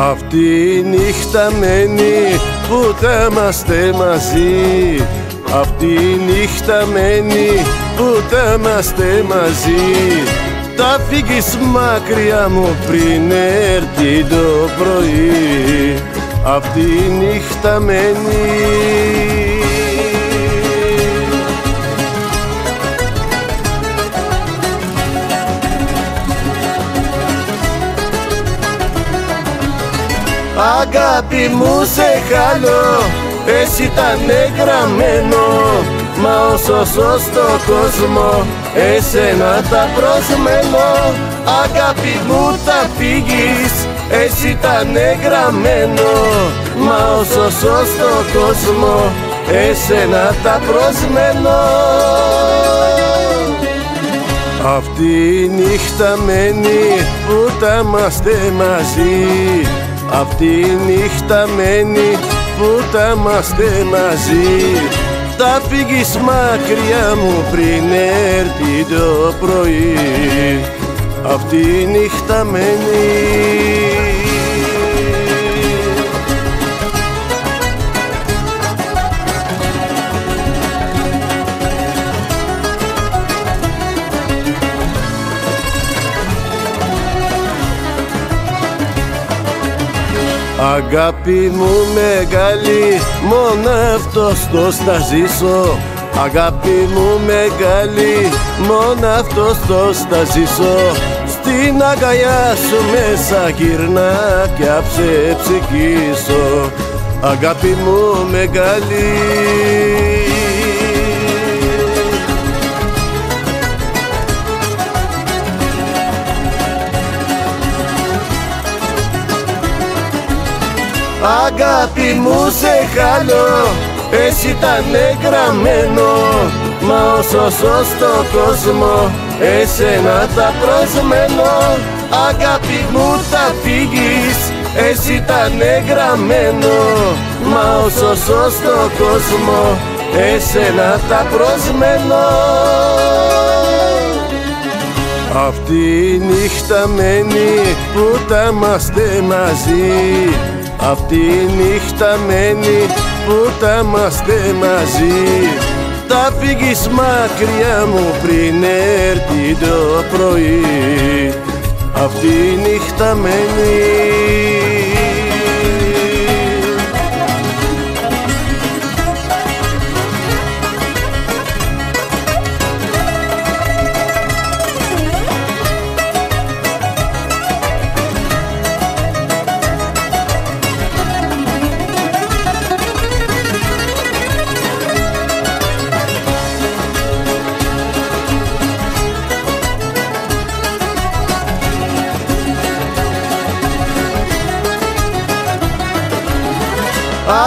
Αυτή η νύχτα μένει που θα είμαστε μαζί. Αυτή η νύχτα μένει που θα είμαστε μαζί. Θα φύγεις μακριά μου πριν έρθει το πρωί. Αυτή η νύχτα μένει. Αγάπη μου σε χαλώ, εσύ ήταν γραμμένο. Μα όσο ζω στον κόσμο, εσένα τα προσμένω. Αγάπη μου θα φύγεις, εσύ ήταν γραμμένο. Μα όσο ζω στον κόσμο, εσένα τα προσμένω. Αυτή η νύχτα μένει που θα είμαστε μαζί. Αυτή η νύχτα μένει που θα είμαστε μαζί. Θα φύγεις μακριά μου πριν έρθει το πρωί. Αυτή η νύχτα μένει. Αγάπη μου μεγάλη, μόνο αυτός το θα ζήσω. Αγάπη μου μεγάλη, μόνο αυτός το θα ζήσω. Στην αγκαλιά σου μέσα γυρνά κι άψε ψυχήσω. Αγάπη μου μεγάλη. Αγάπη μου σε χαλώ, εσύ ήταν γραμμένο. Μα όσο ζω στον κόσμο, εσένα τα προσμένω. Αγάπη μου θα φύγεις, εσύ ήταν γραμμένο. Μα όσο ζω στον κόσμο, εσένα τα προσμένω. Αυτή η νύχτα μένει που θα είμαστε μαζί. Αυτή η νύχτα μένει που θα είμαστε μαζί. Θα φύγεις μακριά μου πριν έρθει το πρωί. Αυτή η νύχτα μένει.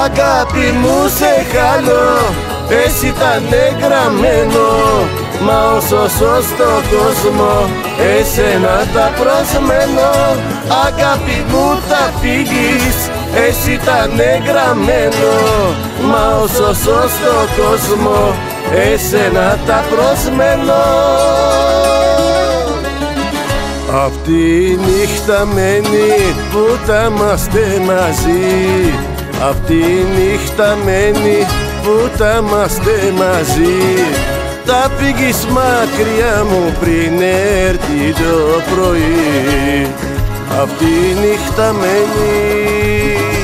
Αγάπη μου σε χαλώ, εσύ ήταν γραμμένο. Μα όσο ζω στον κόσμο, εσένα τα προσμένω. Αγάπη μου θα φύγεις, εσύ ήταν γραμμένο. Μα όσο ζω στον κόσμο, εσένα τα προσμένω. Αυτή η νύχτα μένει που θα είμαστε μαζί. Αυτή η νύχτα μένει που θα είμαστε μαζί. Θα φύγεις μακριά μου πριν έρθει το πρωί. Αυτή η νύχτα μένει.